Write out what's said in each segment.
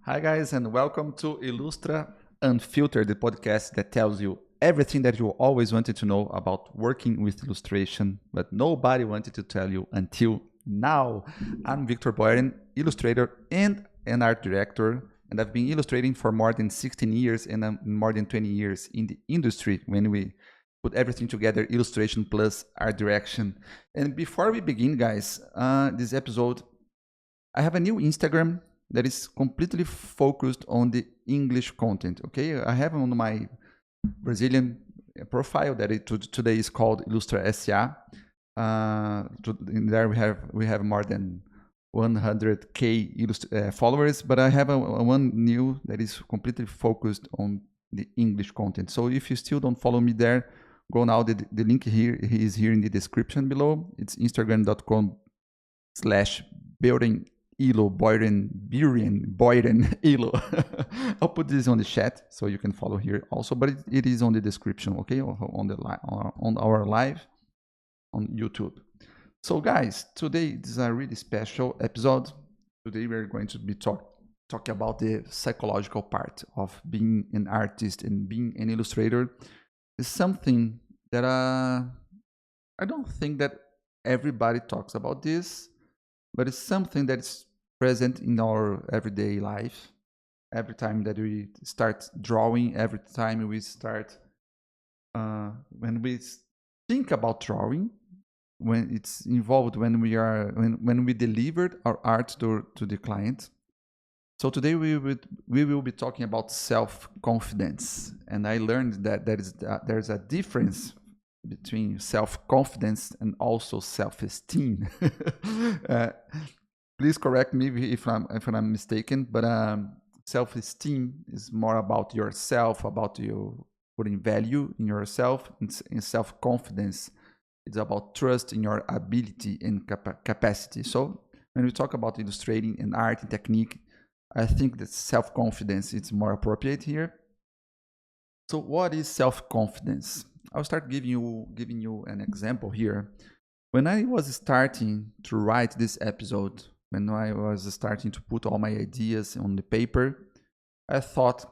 Hi, guys, and welcome to Ilustra Unfiltered, the podcast that tells you everything that you always wanted to know about working with illustration, but nobody wanted to tell you until now. I'm Victor Boyden, illustrator and an art director, and I've been illustrating for more than 16 years and more than 20 years in the industry when we put everything together, illustration plus art direction. And before we begin, guys, this episode, I have a new Instagram that is completely focused on the English content. Okay, I have on my Brazilian profile that today is called Ilustra SA. There we have more than 100k followers, but I have one new that is completely focused on the English content. So if you still don't follow me there, go now. The link here is here in the description below. It's instagram.com/building Elo, Boyden Elo. I'll put this on the chat so you can follow here also, but it is on the description, okay, on our live on YouTube. So guys, today this is a really special episode. Today we're going to be talking about the psychological part of being an artist and being an illustrator. It's something that I don't think that everybody talks about this, but it's something that's present in our everyday life. Every time that we start drawing, every time we start, when we think about drawing, when it's involved, when we delivered our art to the client. So today we will be talking about self-confidence, and I learned that there's a difference between self-confidence and also self-esteem. Please correct me if I'm mistaken, but self-esteem is more about yourself, about you putting value in yourself, and self-confidence is about trust in your ability and capacity. So when we talk about illustrating and art and technique, I think that self-confidence is more appropriate here. So what is self-confidence? I'll start giving you an example here. When I was starting to write this episode, when I was starting to put all my ideas on the paper, I thought,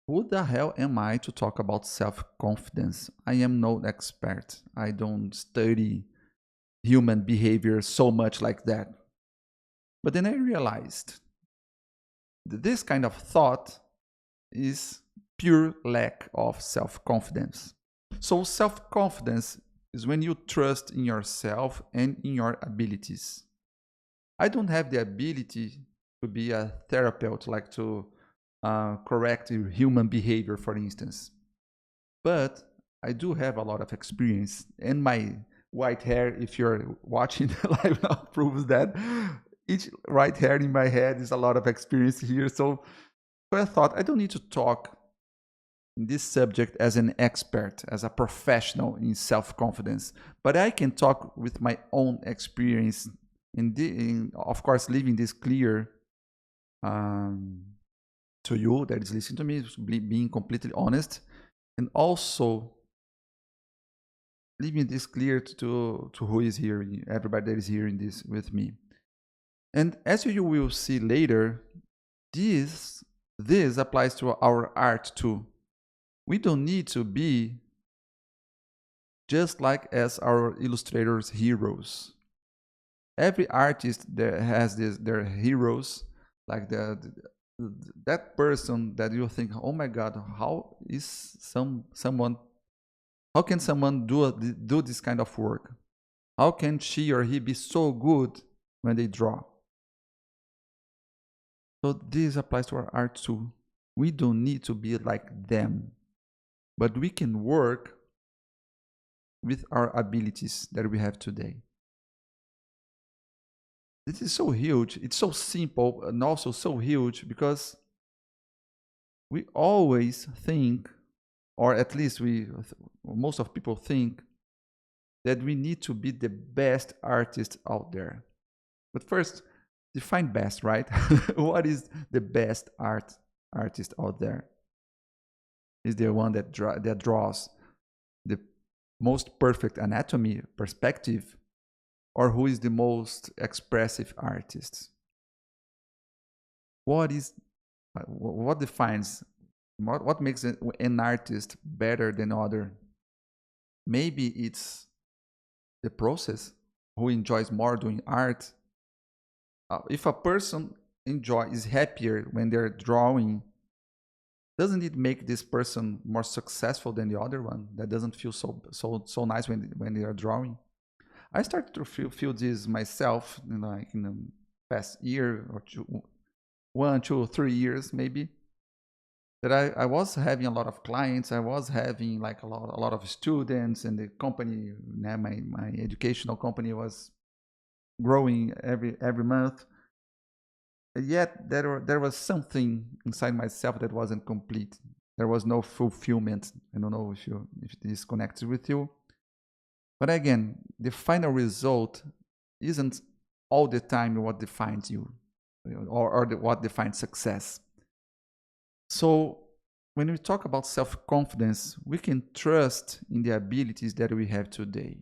who the hell am I to talk about self-confidence? I am no expert. I don't study human behavior so much like that. But then I realized that this kind of thought is pure lack of self-confidence. So self-confidence is when you trust in yourself and in your abilities. I don't have the ability to be a therapist, like to correct human behavior, for instance. But I do have a lot of experience, and my white hair, if you're watching the live now, proves that each white hair in my head is a lot of experience here. So I thought I don't need to talk in this subject as an expert, as a professional in self-confidence, but I can talk with my own experience in of course, leaving this clear to you that is listening to me, being completely honest, and also leaving this clear to who is here, everybody that is here in this with me. And as you will see later, this applies to our art too. We don't need to be just like as our illustrators' heroes. Every artist that has their heroes, like that person that you think, oh my God, how is someone? How can someone do this kind of work? How can she or he be so good when they draw? So this applies to our art too. We don't need to be like them, but we can work with our abilities that we have today. This is so huge. It's so simple and also so huge because we always think, or at least most of people think, that we need to be the best artist out there. But first, define best, right? What is the best artist out there? Is the one that draws the most perfect anatomy perspective, or who is the most expressive artist? What is What defines, what makes an artist better than other? Maybe it's the process, who enjoys more doing art. If a person is happier when they're drawing, doesn't it make this person more successful than the other one that doesn't feel so nice when they are drawing? I started to feel this myself, like in the past year or two, 1, 2, 3 years maybe, that I was having a lot of clients. I was having like a lot of students, and the company, my educational company, was growing every month. And yet there was something inside myself that wasn't complete. There was no fulfillment. I don't know if this connects with you. But again, the final result isn't all the time what defines you, or what defines success. So when we talk about self-confidence, we can trust in the abilities that we have today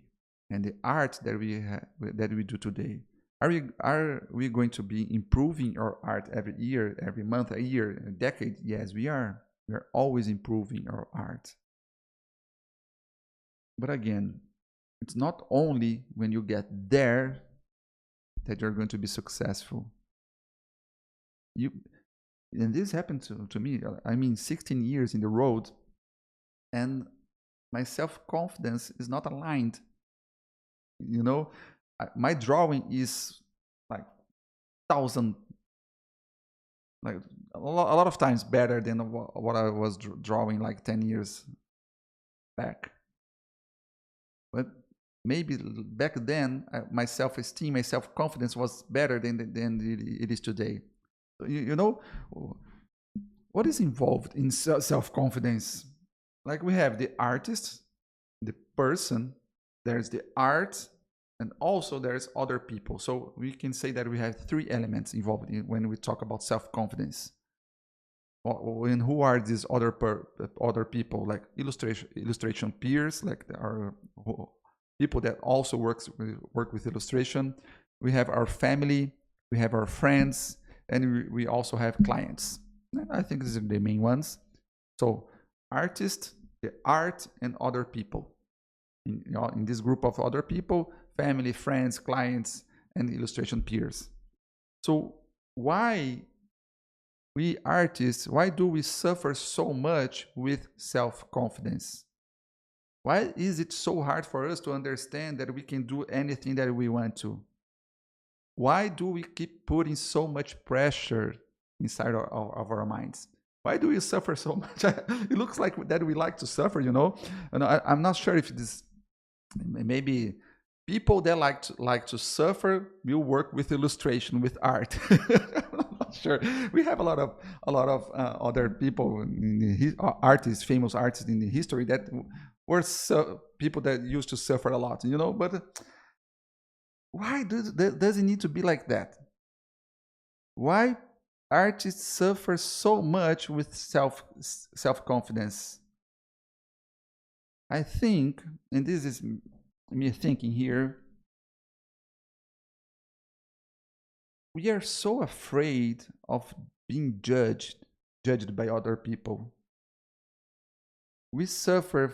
and the art that we do today. Are we going to be improving our art every year, every month, a year, a decade? Yes, we are. We are always improving our art. But again, it's not only when you get there that you're going to be successful. And this happened to me. I mean, 16 years in the road, and my self-confidence is not aligned. My drawing is like 1,000, like a lot of times better than what I was drawing like 10 years back. But maybe back then, my self-esteem, my self-confidence was better than it is today. You know, what is involved in self-confidence? Like, we have the artist, the person, there's the art, and also there's other people. So we can say that we have 3 elements involved when we talk about self-confidence. And who are these other people? Like illustration peers, like our people that also work with illustration. We have our family, we have our friends, and we also have clients. I think these are the main ones. So artist, the art, and other people. In this group of other people, family, friends, clients, and illustration peers. So why we artists, why do we suffer so much with self-confidence? Why is it so hard for us to understand that we can do anything that we want to? Why do we keep putting so much pressure inside of our minds? Why do we suffer so much? It looks like that we like to suffer, And I'm not sure if this, maybe people that like to suffer will work with illustration, with art. I'm not sure. We have a lot of other people, artists, famous artists in the history that were people that used to suffer a lot, But why does it need to be like that? Why artists suffer so much with self-confidence? I think, and this is me thinking here, we are so afraid of being judged by other people. We suffer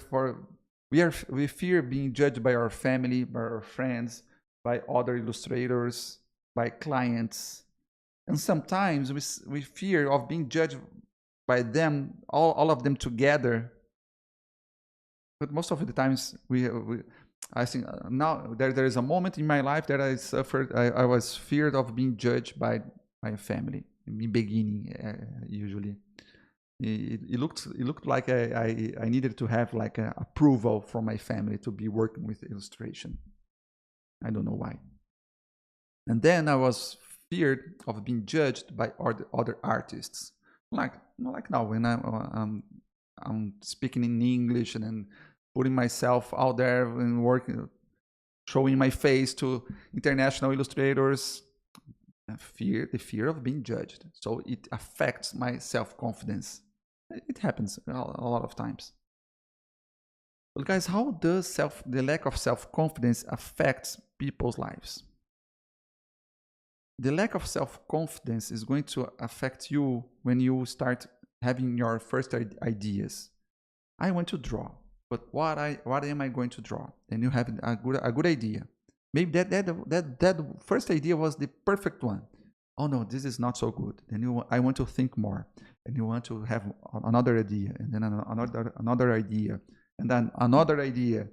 we fear being judged by our family, by our friends, by other illustrators, by clients. And sometimes we fear of being judged by them, all of them together. But most of the times, I think now there is a moment in my life that I suffered. I was feared of being judged by my family in the beginning, usually. It looked like I needed to have like an approval from my family to be working with illustration. I don't know why. And then I was feared of being judged by other artists. Like now when I'm speaking in English and then putting myself out there and working, showing my face to international illustrators. The fear of being judged. So it affects my self-confidence. It happens a lot of times. But guys, how does the lack of self-confidence affect people's lives? the lack of self-confidence is going to affect you when you start having your first ideas. I want to draw, but what am I going to draw? Then you have a good idea. Maybe that first idea was the perfect one. Oh no, this is not so good. Then I want to think more, and you want to have another idea, and then another idea, and then another idea,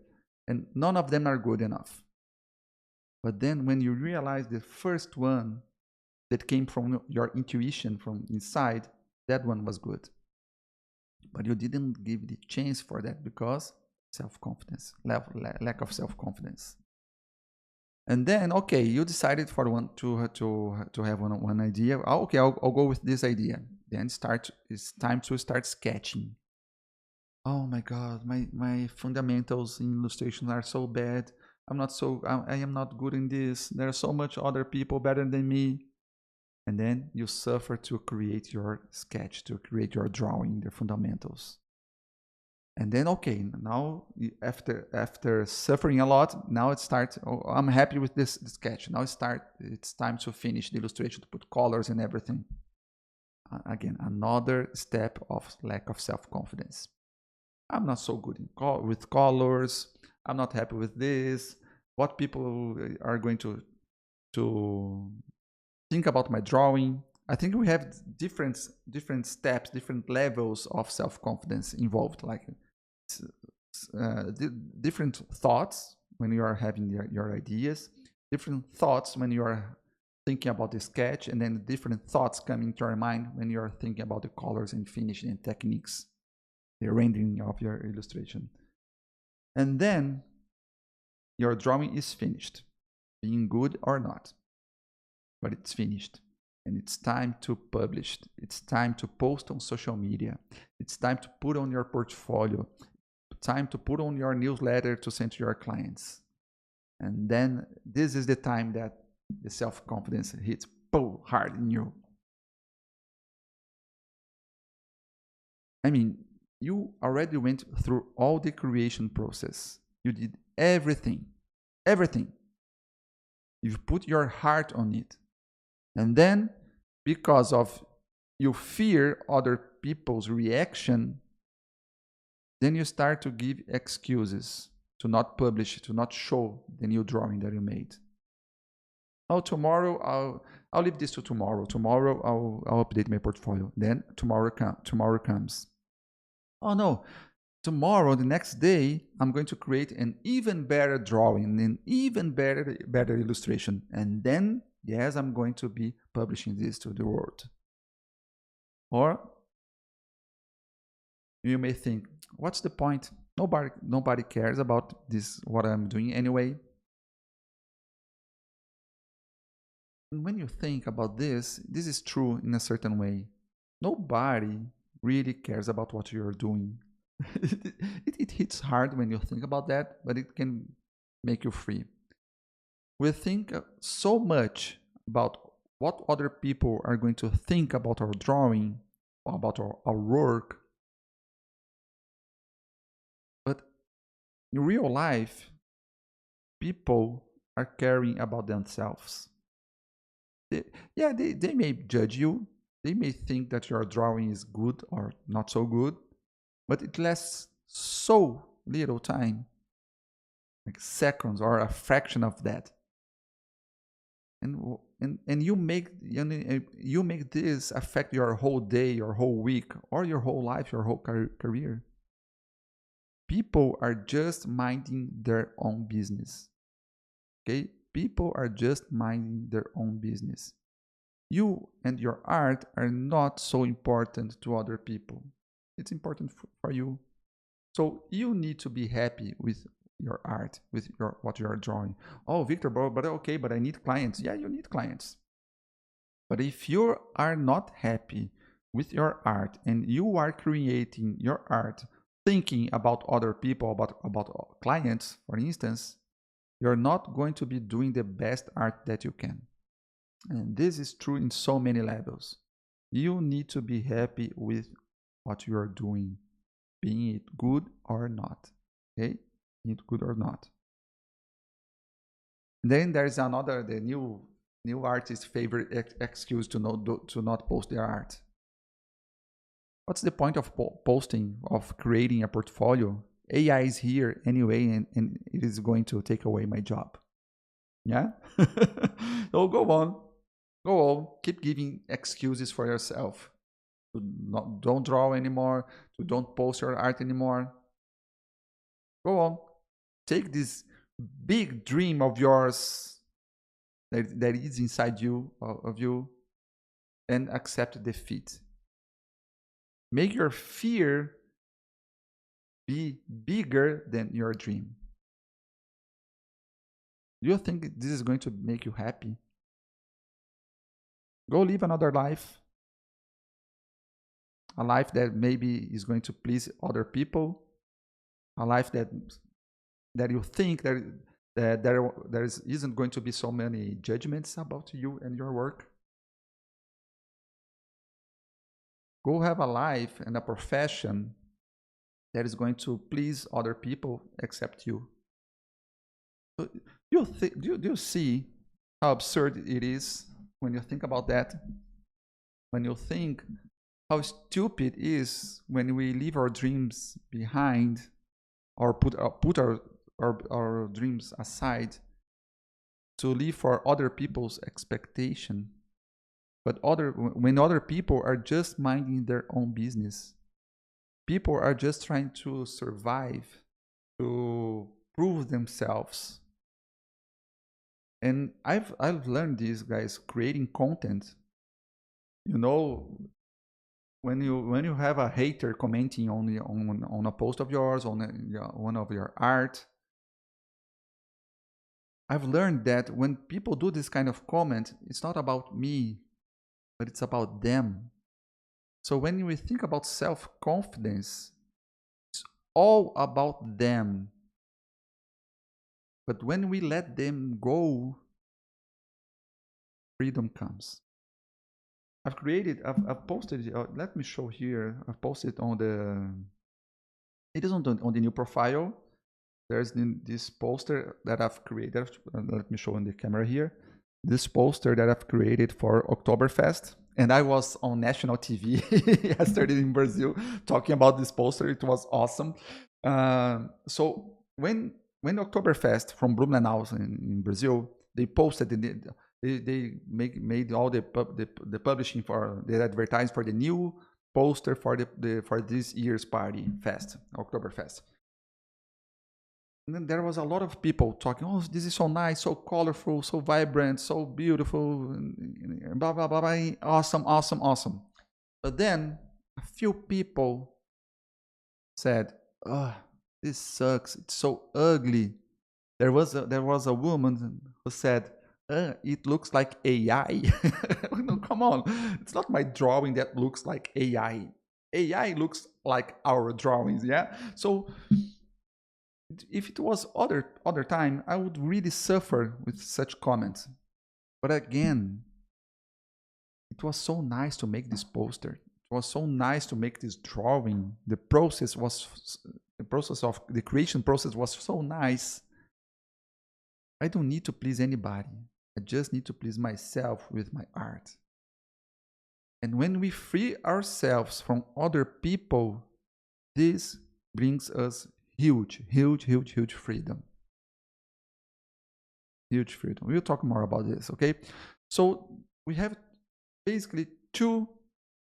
and none of them are good enough. But then when you realize the first one that came from your intuition from inside, that one was good. But you didn't give the chance for that because self-confidence, lack of self-confidence. And then, okay, you decided for one to have one idea. Oh, okay, I'll go with this idea. Then it's time to start sketching. Oh my God, my fundamentals in illustration are so bad. I am not good in this. There are so much other people better than me. And then you suffer to create your sketch, to create your drawing, the fundamentals. And then, okay, now after suffering a lot, now it starts. Oh, I'm happy with this sketch. Now it's time to finish the illustration, to put colors and everything. Again, another step of lack of self-confidence. I'm not so good with colors. I'm not happy with this. What people are going to think about my drawing? I think we have different steps, different levels of self-confidence involved, like different thoughts when you are having your ideas, different thoughts when you are thinking about the sketch, and then different thoughts come into your mind when you are thinking about the colors and finishing and techniques, the rendering of your illustration. And then your drawing is finished, being good or not, but it's finished. And it's time to publish. It's time to post on social media. It's time to put on your portfolio. Time to put on your newsletter to send to your clients. And then this is the time that the self-confidence hits hard in you. I mean, you already went through all the creation process. You did everything. You've put your heart on it. And then, because of you fear other people's reaction, then you start to give excuses to not publish, to not show the new drawing that you made. Oh, tomorrow I'll leave this to tomorrow. Tomorrow I'll update my portfolio. Then tomorrow comes. Oh no, tomorrow, the next day, I'm going to create an even better drawing, an even better illustration. And then, yes, I'm going to be publishing this to the world. Or you may think, what's the point? Nobody cares about this, what I'm doing anyway. And when you think about this is true in a certain way. Nobody really cares about what you're doing. It hits hard when you think about that, but it can make you free. We think so much about what other people are going to think about our drawing, or about our work. But in real life, people are caring about themselves. They may judge you. They may think that your drawing is good or not so good, but it lasts so little time, like seconds or a fraction of that. And you make this affect your whole day, your whole week, or your whole life, your whole career. People are just minding their own business. Okay? People are just minding their own business. You and your art are not so important to other people. It's important for you. So you need to be happy with your art, with what you are drawing. Oh, Victor, but okay, but I need clients. Yeah, you need clients. But if you are not happy with your art and you are creating your art thinking about other people, about clients, for instance, you're not going to be doing the best art that you can. And this is true in so many levels. You need to be happy with what you are doing, being it good or not. Okay? Being it good or not. And then there's the new New artist's favorite excuse to not post their art. What's the point of posting, of creating a portfolio? AI is here anyway, and it is going to take away my job. Yeah? So go on, keep giving excuses for yourself. Don't draw anymore, to don't post your art anymore. Go on, take this big dream of yours that is inside you, of you, and accept defeat. Make your fear be bigger than your dream. Do you think this is going to make you happy? Go live another life. A life that maybe is going to please other people. A life that you think that there isn't going to be so many judgments about you and your work. Go have a life and a profession that is going to please other people except you. So do you see how absurd it is when you think about that? When you think how stupid it is when we leave our dreams behind, or put our dreams aside to live for other people's expectation. But when other people are just minding their own business, people are just trying to survive, to prove themselves. And I've learned this, guys, creating content. You know, when you have a hater commenting on a post of yours, on one of your art, I've learned that when people do this kind of comment, it's not about me, but it's about them. So when we think about self-confidence, it's all about them. But when we let them go, freedom comes. I've posted, let me show here, I've posted it is on the new profile. There's this poster that I've created, let me show in the camera here. This poster that I've created for Oktoberfest. And I was on national TV yesterday in Brazil talking about this poster. It was awesome. So when Oktoberfest from Blumenau in Brazil, they posted, they made all the publishing for the advertising for the new poster for this year's party fest, Oktoberfest. And then there was a lot of people talking, oh, this is so nice, so colorful, so vibrant, so beautiful, blah, blah, blah, blah, awesome, awesome, awesome. But then a few people said, oh, this sucks, it's so ugly. There was a woman who said, it looks like AI. No, come on, it's not my drawing that looks like AI. AI looks like our drawings, yeah? So if it was other time, I would really suffer with such comments. But again, it was so nice to make this poster. It was so nice to make this drawing. The creation process was so nice. I don't need to please anybody. I just need to please myself with my art. And when we free ourselves from other people, this brings us huge freedom. Huge freedom. We'll talk more about this, okay? So we have basically two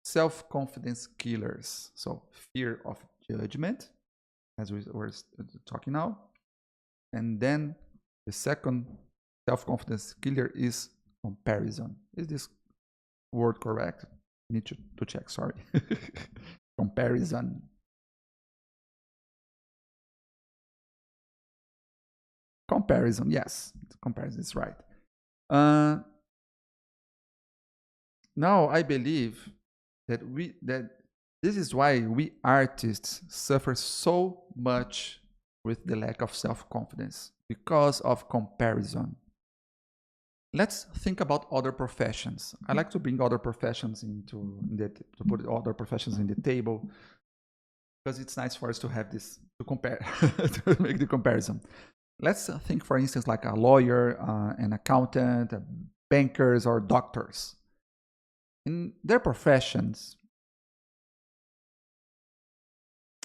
self-confidence killers. So fear of judgment, as we were talking now. And then the second self-confidence killer is comparison. Is this word correct? I need to check, sorry. Comparison. Comparison, yes, comparison is right. Now I believe that this is why we artists suffer so much with the lack of self-confidence, because of comparison. Let's think about other professions. I like to bring other professions to put other professions in the table, because it's nice for us to have this to compare, to make the comparison. Let's think, for instance, like a lawyer, an accountant, a bankers or doctors. In their professions,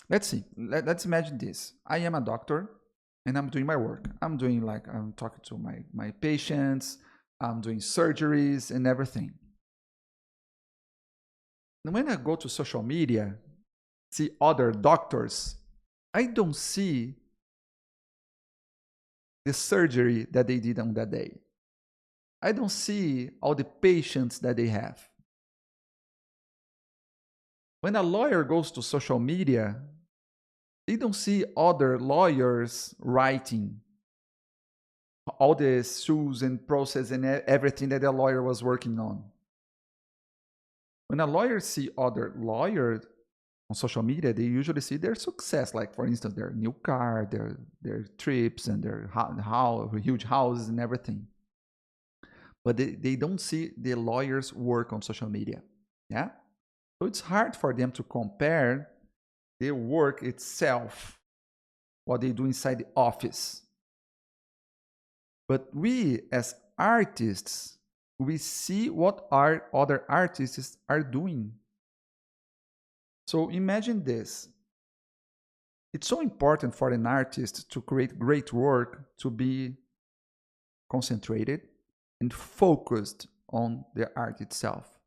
let's see, let's imagine this. I am a doctor and I'm doing my work. I'm talking to my patients, I'm doing surgeries and everything. And when I go to social media, see other doctors, I don't see the surgery that they did on that day. I don't see all the patients that they have. When a lawyer goes to social media, they don't see other lawyers writing all the suits and process and everything that the lawyer was working on. When a lawyer see other lawyers on social media, they usually see their success, like for instance, their new car, their trips, and their huge houses and everything. But they don't see the lawyers' work on social media. Yeah, so it's hard for them to compare their work itself, what they do inside the office. But we as artists, we see what our other artists are doing. So imagine this. It's so important for an artist to create great work to be concentrated and focused on the art itself.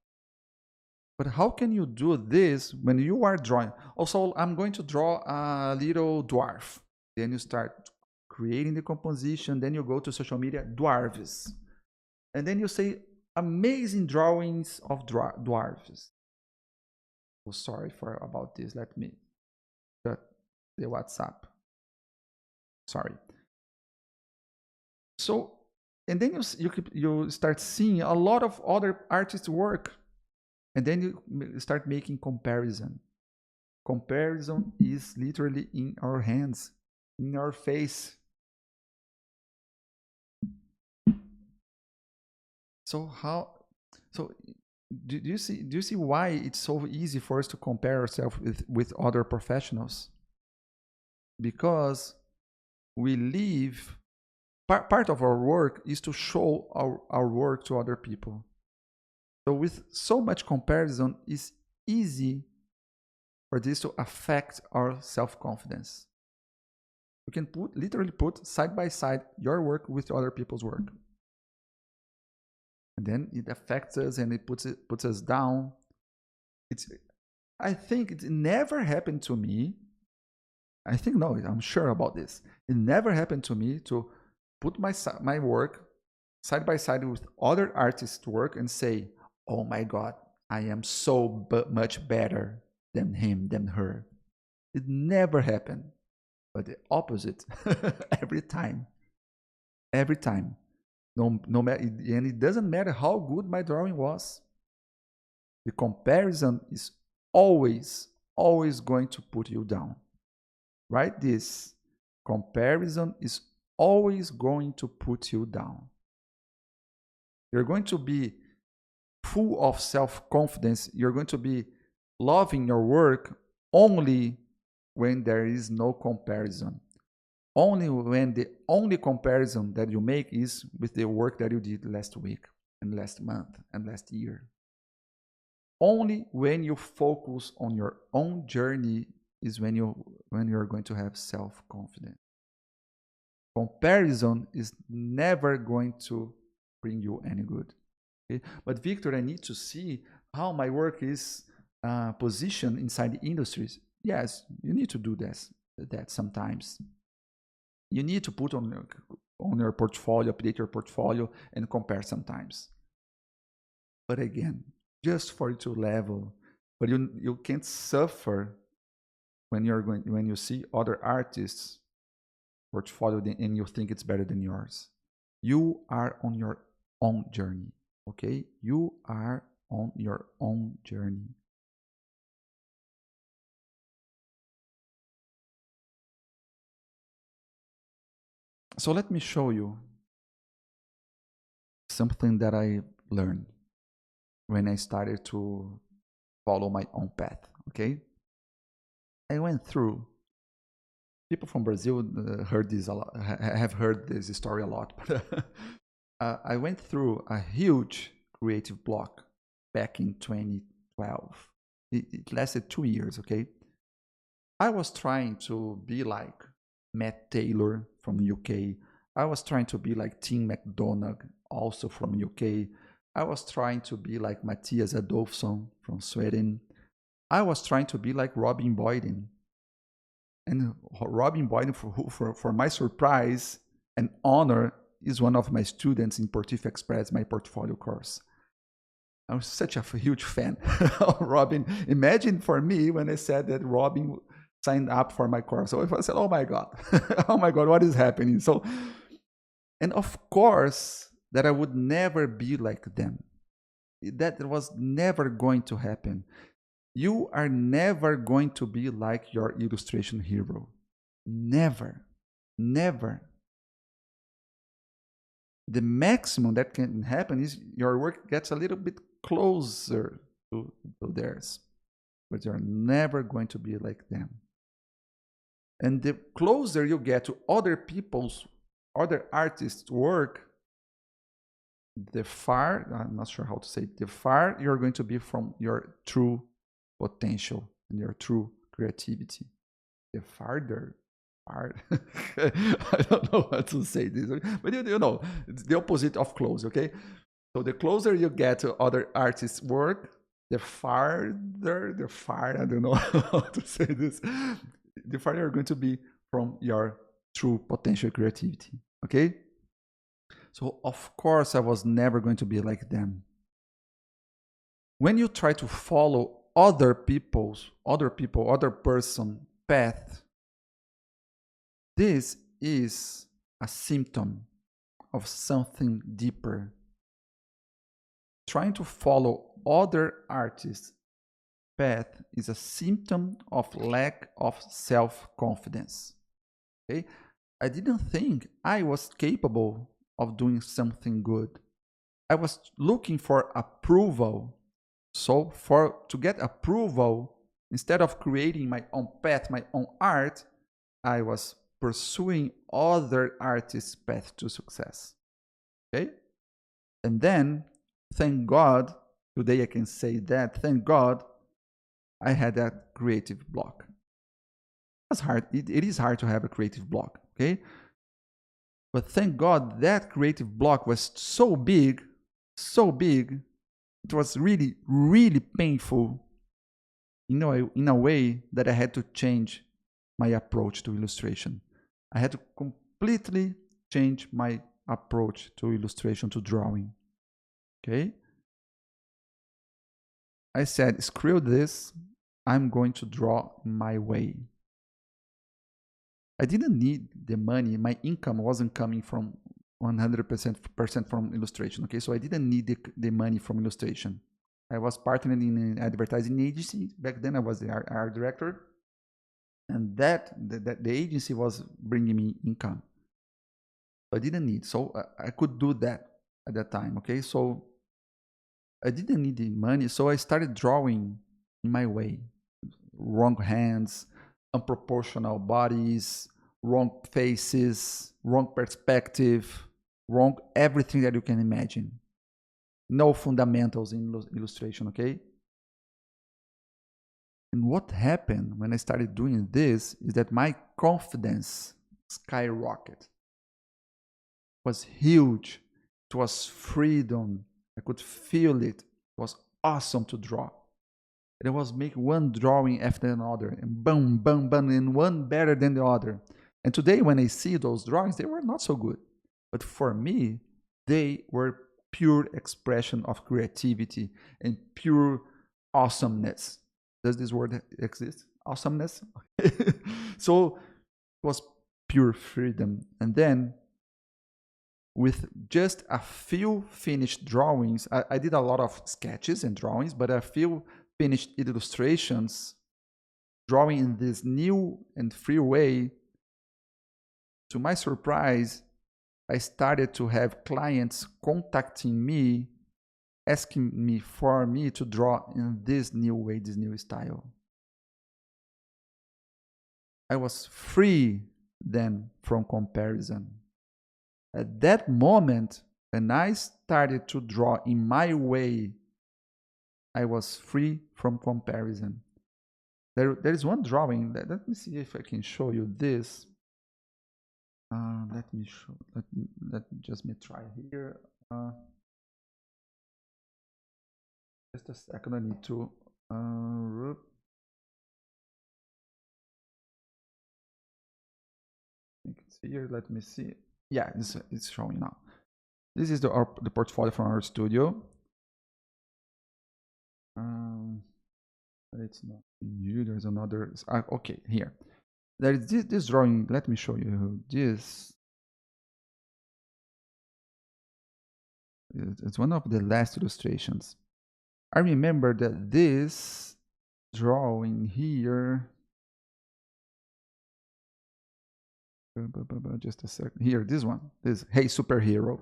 But how can you do this when you are drawing? Also, I'm going to draw a little dwarf. Then you start creating the composition. Then you go to social media, dwarves. And then you say, amazing drawings of dwarves. Oh, sorry about this. Let me shut the WhatsApp. Sorry. So, and then you start seeing a lot of other artists' work. And then you start making comparison. Comparison is literally in our hands, in our face. So do you see why it's so easy for us to compare ourselves with other professionals? Because we live, part of our work is to show our work to other people. So with so much comparison, it's easy for this to affect our self-confidence. You can literally put side by side your work with other people's work. And then it affects us and it puts us down. I think it never happened to me. I'm sure about this. It never happened to me to put my work side by side with other artists' work and say, oh my God, I am so much better than him, than her. It never happened. But the opposite, every time. Every time. No matter, and it doesn't matter how good my drawing was. The comparison is always going to put you down. Write this. Comparison is always going to put you down. You're going to be full of self-confidence. You're going to be loving your work only when there is no comparison. Only when the only comparison that you make is with the work that you did last week and last month and last year. Only when you focus on your own journey is when you're going to have self-confidence. Comparison is never going to bring you any good. Okay? But Victor, I need to see how my work is positioned inside the industries. Yes, you need to do that sometimes. You need to put on your portfolio, update your portfolio, and compare sometimes. But again, just for you to level. But you can't suffer when you see other artists' portfolio and you think it's better than yours. You are on your own journey. Okay? You are on your own journey. So let me show you something that I learned when I started to follow my own path. Okay? I went through. People from Brazil heard this a lot, have heard this story a lot. But I went through a huge creative block back in 2012. It lasted 2 years, okay? I was trying to be like Matt Taylor from UK. I was trying to be like Tim McDonagh, also from UK. I was trying to be like Matthias Adolfsson from Sweden. I was trying to be like Robin Boyden. And Robin Boyden, for my surprise and honor, is one of my students in Portifa Express, my portfolio course. I was such a huge fan of Robin. Imagine for me when I said that Robin signed up for my course. So I said, oh my God, oh my God, what is happening? So, and of course, that I would never be like them. That was never going to happen. You are never going to be like your illustration hero. Never. Never. The maximum that can happen is your work gets a little bit closer to theirs, but you're never going to be like them. And the closer you get to other people's, other artists' work, the far, I'm not sure how to say it, the far you're going to be from your true potential and your true creativity. The farther, I don't know how to say this, but you know, it's the opposite of close, okay? So the closer you get to other artists' work, the farther, I don't know how to say this, the farther you're going to be from your true potential creativity, okay? So of course I was never going to be like them. When you try to follow other person path, this is a symptom of something deeper. Trying to follow other artists' path is a symptom of lack of self-confidence. Okay? I didn't think I was capable of doing something good. I was looking for approval. So to get approval, instead of creating my own path, my own art, I was pursuing other artists' path to success. Okay? And then, thank God, today I can say that, thank God, I had that creative block. It's hard. It is hard to have a creative block, okay? But thank God that creative block was so big, it was really, really painful in a way that I had to change my approach to illustration. I had to completely change my approach to illustration, to drawing. Okay? I said, screw this, I'm going to draw my way. I didn't need the money. My income wasn't coming from 100% from illustration. Okay, so I didn't need the money from illustration. I was partnering in an advertising agency. Back then I was the art director. And the agency was bringing me income. I didn't need, so I could do that at that time, okay? So I didn't need the money, so I started drawing in my way. Wrong hands, unproportional bodies, wrong faces, wrong perspective, wrong everything that you can imagine. No fundamentals in illustration, okay? And what happened when I started doing this is that my confidence skyrocketed. It was huge. It was freedom. I could feel it. It was awesome to draw. And I was making one drawing after another, and boom, boom, boom, and one better than the other. And today, when I see those drawings, they were not so good. But for me, they were pure expression of creativity and pure awesomeness. Does this word exist? Awesomeness? So it was pure freedom. And then with just a few finished drawings, I did a lot of sketches and drawings, but a few finished illustrations, drawing in this new and free way, to my surprise, I started to have clients contacting me, asking me for me to draw in this new way, this new style. I was free then from comparison. At that moment, When I started to draw in my way, I was free from comparison. There is one drawing. Let me see if I can show you this. Let me show. Let me just try here. Just a second. I need to. I think it's here. Let me see. Yeah, it's showing now. This is the portfolio from our studio. But it's not new. There's another. Okay, here. There is this drawing. Let me show you this. It's one of the last illustrations. I remember that this drawing here. Just a second. Here, this one. This Hey Superhero.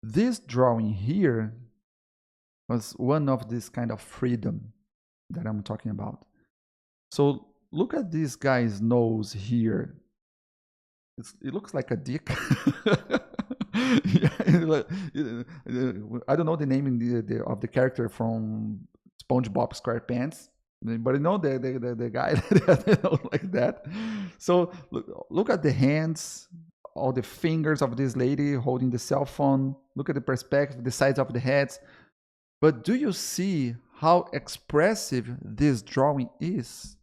This drawing here was one of this kind of freedom that I'm talking about. So look at this guy's nose here. It looks like a dick. I don't know the name of the character from SpongeBob SquarePants, but you know the guy that like that. So look at the hands, all the fingers of this lady holding the cell phone. Look at the perspective, the size of the heads. But do you see how expressive this drawing is?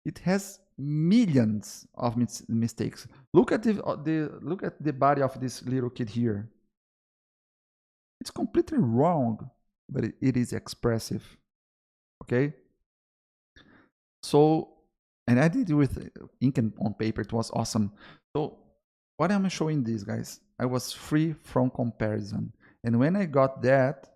It has millions of mistakes. Look at the body of this little kid here. It's completely wrong, but it is expressive. Okay. So, and I did it with ink and on paper. It was awesome. So, what am I showing these guys? I was free from comparison, and when I got that,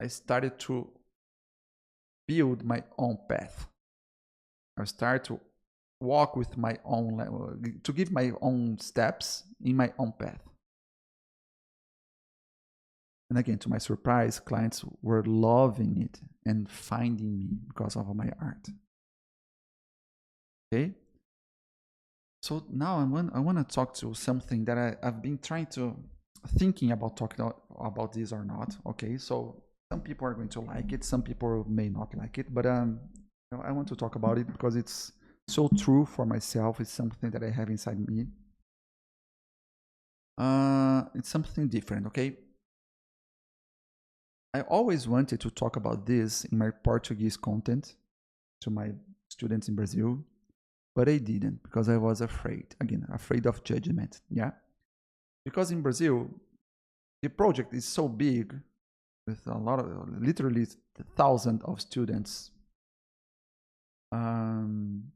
I started to build my own path. I started to walk with my own, to give my own steps in my own path. And again, to my surprise, clients were loving it and finding me because of my art. Okay? So now I want to talk to something that I've been thinking about talking about this or not. Okay, so some people are going to like it, some people may not like it, but I want to talk about it because it's so true for myself. It's something that I have inside me. It's something different, okay? I always wanted to talk about this in my Portuguese content to my students in Brazil, but I didn't because I was afraid. Again, afraid of judgment, yeah? Because in Brazil, the project is so big with a lot of, literally thousands of students. When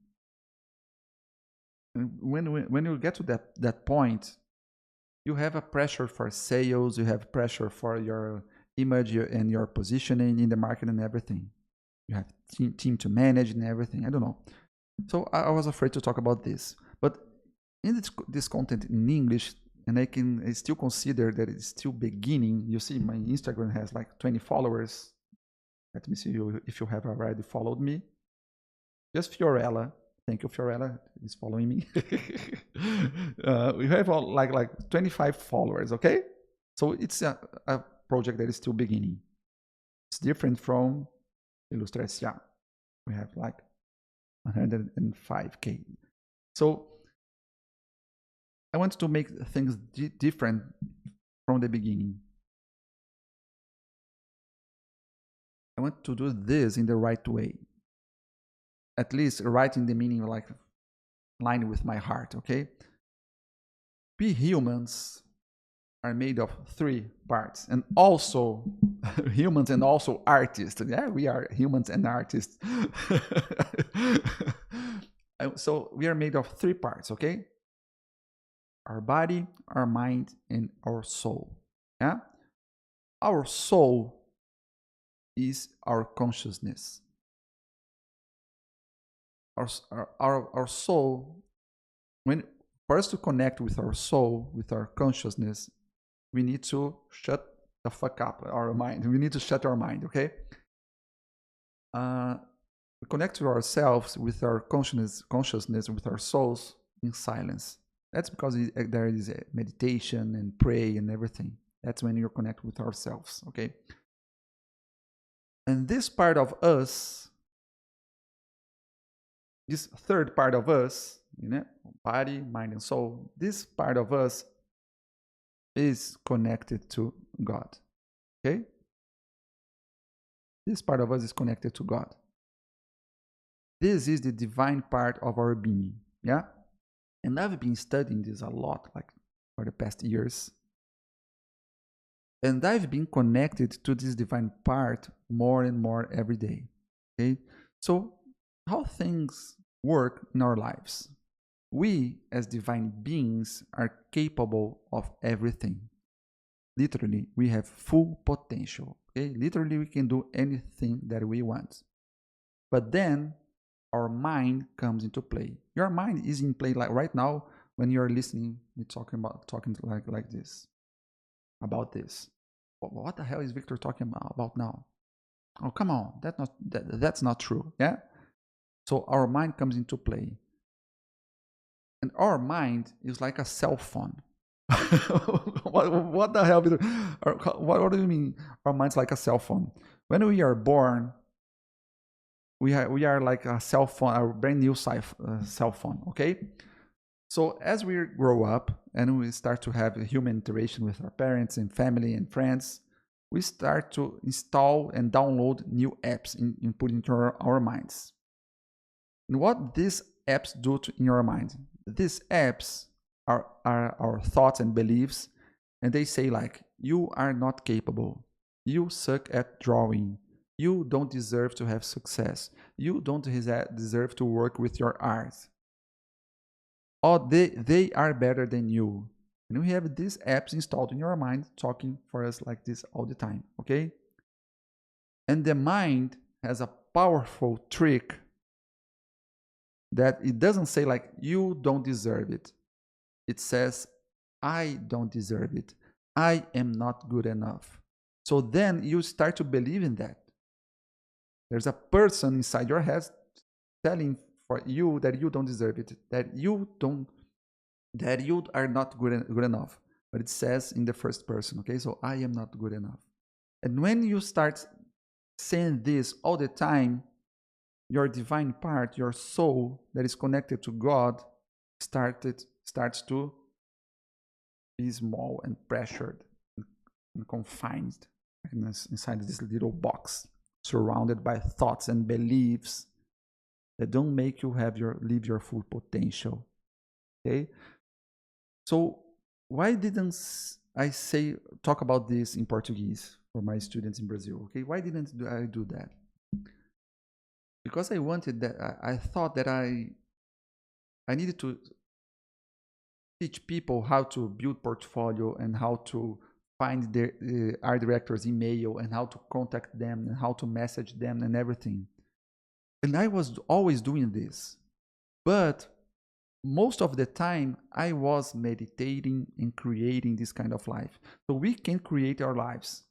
you get to that point, you have a pressure for sales, you have pressure for your image and your positioning in the market and everything. You have team to manage and everything. I don't know. So I was afraid to talk about this. But in this content in English, and I still consider that it's still beginning. You see, my Instagram has like 20 followers. Let me see if you have already followed me. Just Fiorella. Thank you, Fiorella, is following me. We have like 25 followers, okay? So it's a project that is still beginning. It's different from Ilustra SA. We have like 105K. So I want to make things different from the beginning. I want to do this in the right way. At least right in the meaning, like line with my heart, okay? We humans are made of 3 parts, and also humans and also artists. Yeah, we are humans and artists. So we are made of 3 parts, okay? Our body, our mind, and our soul. Yeah? Our soul is our consciousness. Our soul, for us to connect with our soul, with our consciousness, we need to shut the fuck up our mind. We need to shut our mind, okay? We connect to ourselves with our consciousness with our souls in silence. That's because there is a meditation and pray and everything. That's when you connect with ourselves, okay? And this part of us, this third part of us, body, mind, and soul, this part of us is connected to God, okay? This part of us is connected to God. This is the divine part of our being, yeah? And I've been studying this a lot, like for the past years. And I've been connected to this divine part more and more every day, okay? So how things work in our lives. We, as divine beings, are capable of everything. Literally, we have full potential, okay? Literally, we can do anything that we want. But then our mind comes into play. Your mind is in play like right now when you're listening, you're talking like this, about this. What the hell is Victor talking about now? Oh, come on, that's not true, yeah? So our mind comes into play. And our mind is like a cell phone. what the hell? What do you mean our mind's like a cell phone? When we are born, we are like a cell phone, a brand new cell phone, okay? So as we grow up and we start to have a human interaction with our parents and family and friends, we start to install and download new apps put into our minds. And what these apps do in your mind? These apps are our thoughts and beliefs, and they say like, you are not capable, you suck at drawing, you don't deserve to have success, you don't deserve to work with your art, or they are better than you. And we have these apps installed in your mind talking for us like this all the time, okay? And the mind has a powerful trick that it doesn't say like, you don't deserve it. It says, I don't deserve it. I am not good enough. So then you start to believe in that. There's a person inside your head telling for you that you don't deserve it, that you are not good enough. But it says in the first person, okay? So I am not good enough. And when you start saying this all the time, your divine part, your soul that is connected to God, starts to be small and pressured and confined inside this little box, surrounded by thoughts and beliefs that don't make you live your full potential. Okay? So why didn't I talk about this in Portuguese for my students in Brazil? Okay, why didn't I do that? Because I wanted that. I thought that I needed to teach people how to build portfolio and how to find their art director's email and how to contact them and how to message them and everything. And I was always doing this. But most of the time, I was meditating and creating this kind of life. So we can create our lives.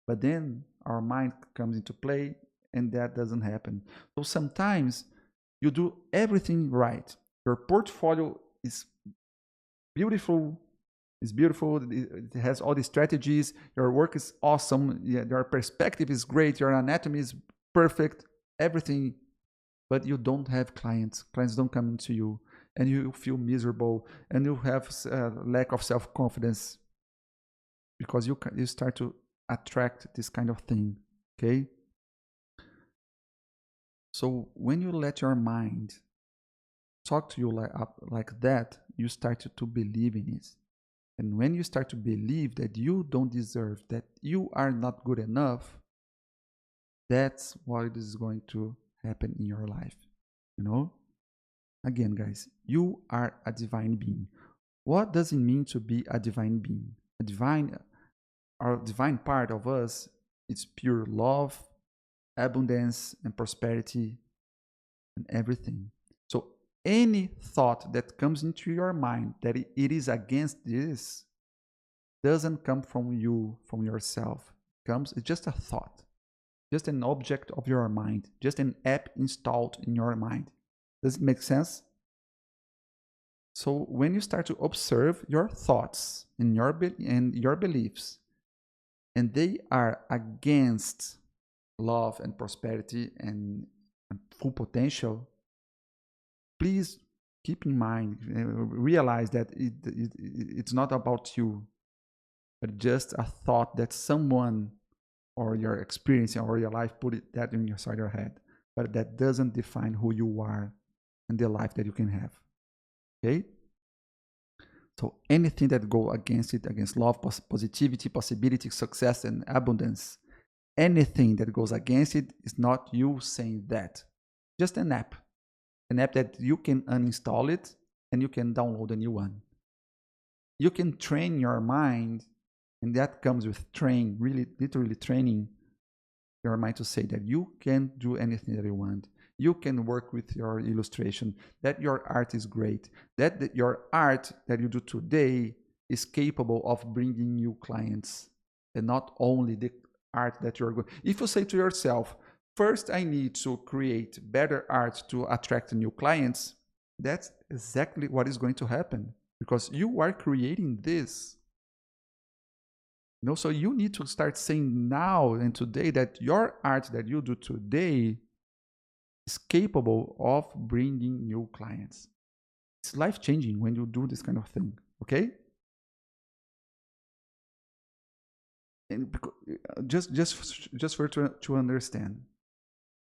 But then our mind comes into play and that doesn't happen. So sometimes you do everything right. Your portfolio is beautiful. It's beautiful. It has all the strategies. Your work is awesome. Your perspective is great. Your anatomy is perfect. Everything. But you don't have clients. Clients don't come into you. And you feel miserable. And you have lack of self-confidence. Because you start to attract this kind of thing. Okay? So when you let your mind talk to you like that, you start to believe in it. And when you start to believe that you don't deserve, that you are not good enough, that's what is going to happen in your life. You know? Again, guys, you are a divine being. What does it mean to be a divine being? Our divine part of us is pure love, abundance, and prosperity, and everything. So any thought that comes into your mind that it is against this doesn't come from you, from yourself. It's just a thought. just an object of your mind, just an app installed in your mind. Does it make sense? So when you start to observe your thoughts and your beliefs, and they are against love and prosperity and full potential, please keep in mind, realize that it's not about you, but just a thought that someone or your experience or your life put that inside your head. But that doesn't define who you are and the life that you can have. Okay? So anything that goes against it, against love, positivity, possibility, success, and abundance, anything that goes against it is not you saying that. Just an app that you can uninstall it and you can download a new one. You can train your mind, and that comes with really literally training your mind to say that you can do anything that you want. You can work with your illustration, that your art is great, that your art that you do today is capable of bringing new clients, and not only the art that you're going. If you say to yourself, first I need to create better art to attract new clients, that's exactly what is going to happen, because you are creating this. So you need to start saying now and today that your art that you do today is capable of bringing new clients. It's life-changing when you do this kind of thing, okay? And just for to understand,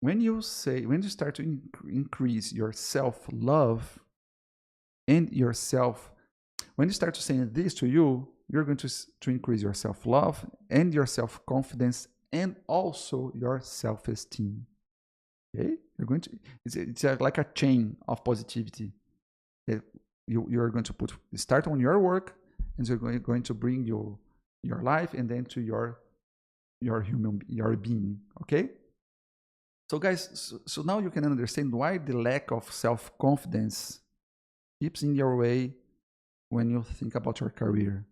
when you start to increase your self-love and when you start to say this to you, you're going to increase your self-love and your self-confidence and also your self-esteem. Okay, you're going to. It's like a chain of positivity that you're going to start on your work, and so you're going to bring your life and then to your being. Okay. So guys, so now you can understand why the lack of self-confidence keeps in your way when you think about your career.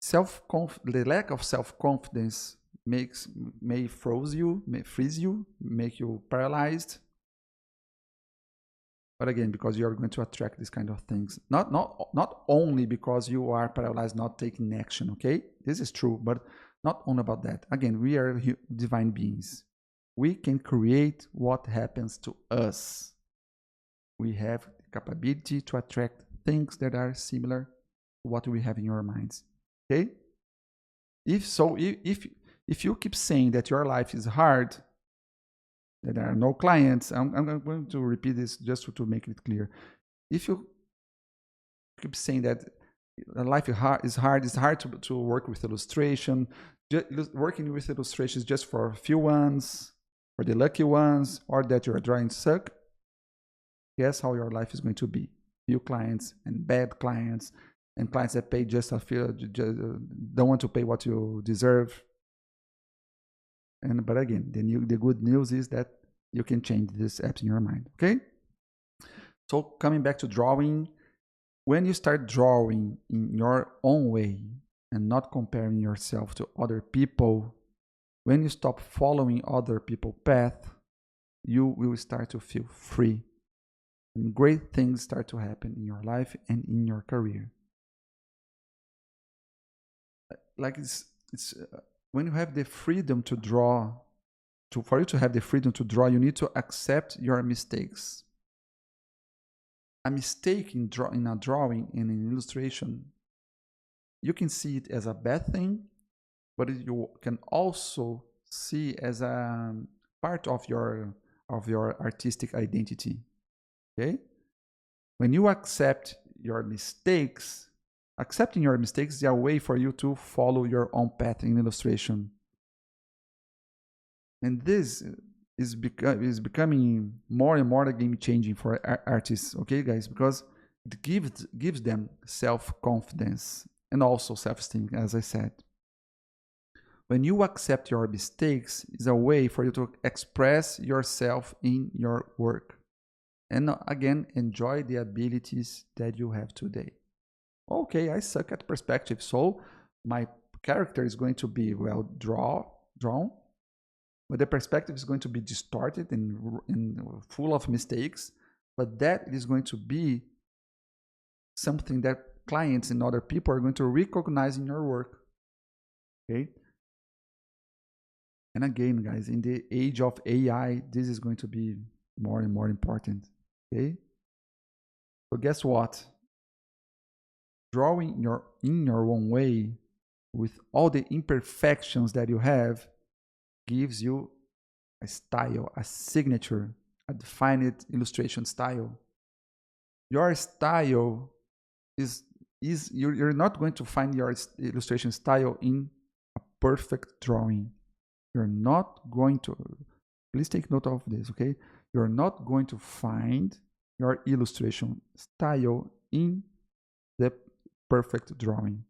The lack of self-confidence may freeze you, make you paralyzed. But again, because you are going to attract these kind of things. Not only because you are paralyzed not taking action, okay? This is true, but not only about that. Again, we are divine beings. We can create what happens to us. We have the capability to attract things that are similar to what we have in our minds. Okay? If you keep saying that your life is hard, that there are no clients, I'm going to repeat this just to make it clear. If you keep saying that life is hard, it's hard to work with illustration, working with illustrations just for a few ones, for the lucky ones, or that your drawings suck, guess how your life is going to be. Few clients and bad clients, and clients that pay just a few, don't want to pay what you deserve. But again, the good news is that you can change this app in your mind, okay? So coming back to drawing, when you start drawing in your own way and not comparing yourself to other people, when you stop following other people's path, you will start to feel free. And great things start to happen in your life and in your career. Like it's when you have the freedom to draw, for you to have the freedom to draw, you need to accept your mistakes. A mistake in a drawing, in an illustration, you can see it as a bad thing, but you can also see as a part of your artistic identity. Okay? When you accept your mistakes, accepting your mistakes is a way for you to follow your own path in illustration. And this is becoming more and more a game changing for artists, okay, guys? Because it gives them self-confidence and also self-esteem, as I said. When you accept your mistakes, it's a way for you to express yourself in your work. And again, enjoy the abilities that you have today. Okay, I suck at perspective, so my character is going to be well drawn, but the perspective is going to be distorted and full of mistakes, but that is going to be something that clients and other people are going to recognize in your work. Okay. And again, guys, in the age of AI, this is going to be more and more important. Okay. So guess what? Drawing in your own way with all the imperfections that you have gives you a style, a signature, a defined illustration style. Your style is you're not going to find your illustration style in a perfect drawing. You're not going to, please take note of this, okay? You're not going to find your illustration style in the perfect drawing.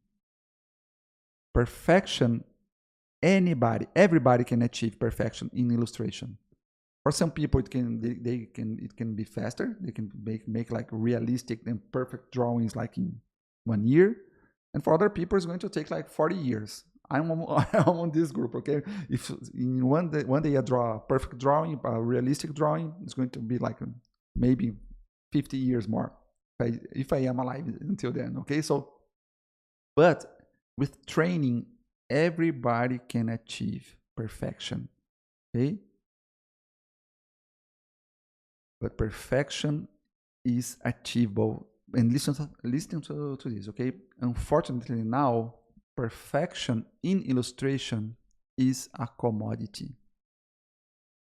Perfection, everybody can achieve perfection in illustration. For some people, it can be faster. They can make like realistic and perfect drawings like in 1 year, and for other people, it's going to take like 40 years. I'm on this group, okay? If in one day I draw a perfect drawing, a realistic drawing, it's going to be like maybe 50 years more if I am alive until then, okay? So, but with training, everybody can achieve perfection, okay? But perfection is achievable. And listen to this, okay? Unfortunately now, perfection in illustration is a commodity.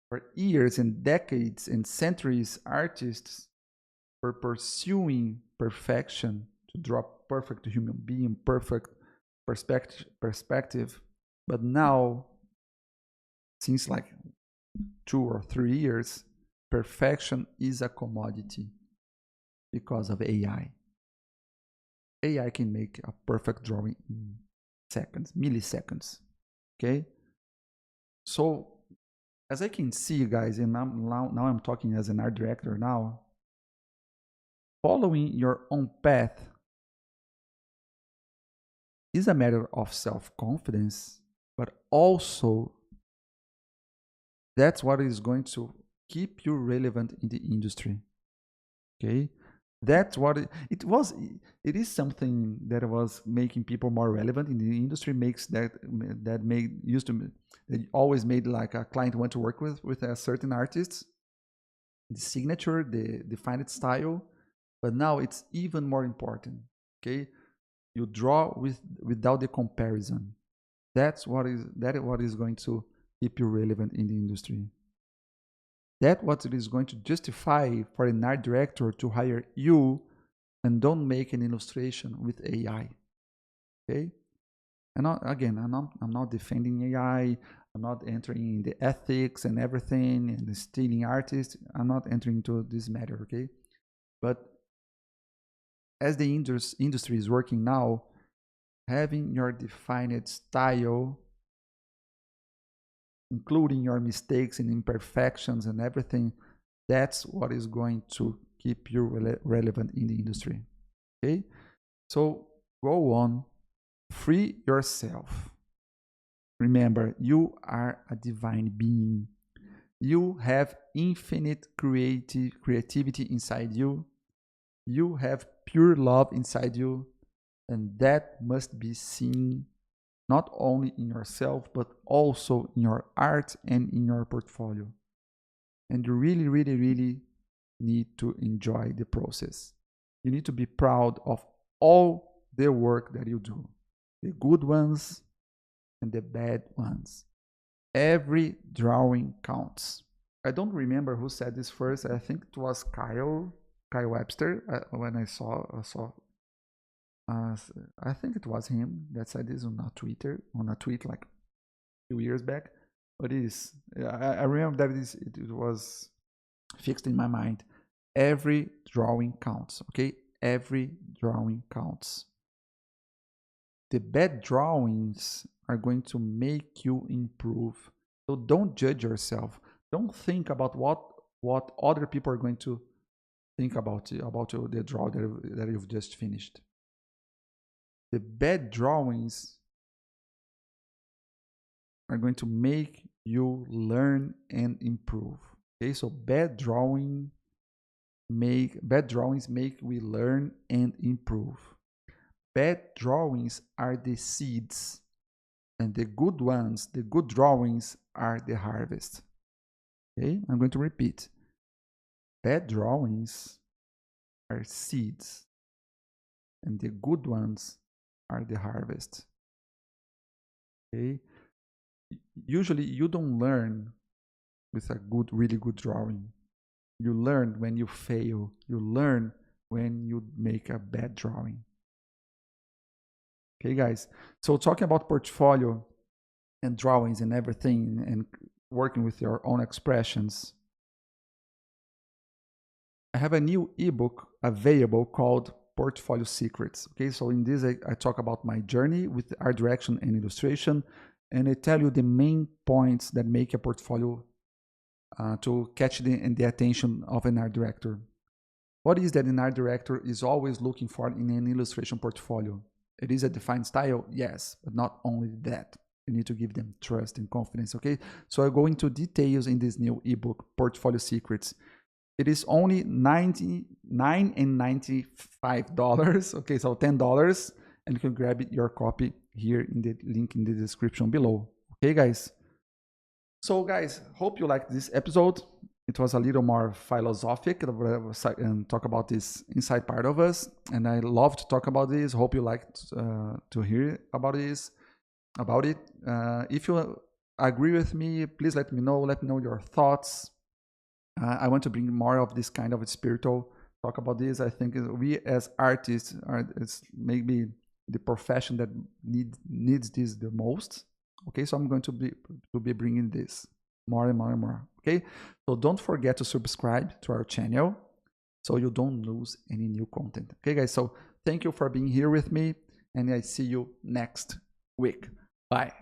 For years and decades and centuries, artists were pursuing perfection to draw perfect human being, perfect perspective. But now, since like 2 or 3 years, perfection is a commodity because of AI. AI can make a perfect drawing in seconds, milliseconds. Okay? So, as I can see, guys, and now I'm talking as an art director now, following your own path is a matter of self-confidence, but also that's what is going to keep you relevant in the industry. Okay? That's what it is something that was making people more relevant in the industry, makes that always made like a client want to work with a certain artist, the signature, the defined style. But now it's even more important. Okay? You draw without the comparison. That's what is going to keep you relevant in the industry. That's what it is going to justify for an art director to hire you, and don't make an illustration with AI. Okay? And I'm not defending AI. I'm not entering in the ethics and everything and the stealing artists. I'm not entering into this matter. Okay? But as the industry is working now, having your defined style, including your mistakes and imperfections and everything, that's what is going to keep you relevant in the industry. Okay? So go on, free yourself. Remember, you are a divine being. You have infinite creativity inside you. You have pure love inside you, and that must be seen not only in yourself, but also in your art and in your portfolio. And you really, really, really need to enjoy the process. You need to be proud of all the work that you do, the good ones and the bad ones. Every drawing counts. I don't remember who said this first. I think it was Kyle Webster. When I saw I think it was him that said this on a tweet like a few years back. But it is, I remember that it was fixed in my mind. Every drawing counts, okay? Every drawing counts. The bad drawings are going to make you improve. So don't judge yourself. Don't think about what other people are going to think about the draw that you've just finished. The bad drawings are going to make you learn and improve. Okay, so bad drawings make we learn and improve. Bad drawings are the seeds, and the good ones, the good drawings, are the harvest. Okay, I'm going to repeat. Bad drawings are seeds, and the good ones are the harvest. Okay, usually you don't learn with a really good drawing. You learn when you fail. You learn when you make a bad drawing. Okay, guys. So talking about portfolio and drawings and everything and working with your own expressions, I have a new ebook available called Portfolio Secrets. Okay, so in this I talk about my journey with art direction and illustration, and I tell you the main points that make a portfolio to catch the attention of an art director. What is that an art director is always looking for in an illustration portfolio? It is a defined style, yes, but not only that. You need to give them trust and confidence, okay? So I go into details in this new ebook, Portfolio Secrets. It is only $99.95, okay, so $10, and you can grab your copy here in the link in the description below. Okay, guys? So, guys, hope you liked this episode. It was a little more philosophical and talk about this inside part of us, and I love to talk about this. Hope you liked to hear about this. If you agree with me, please let me know. Let me know your thoughts. I want to bring more of this kind of spiritual talk about this. I think we as artists it's maybe the profession that needs this the most. Okay, so I'm going to be bringing this more and more and more. Okay, so don't forget to subscribe to our channel so you don't lose any new content. Okay, guys. So thank you for being here with me, and I see you next week. Bye.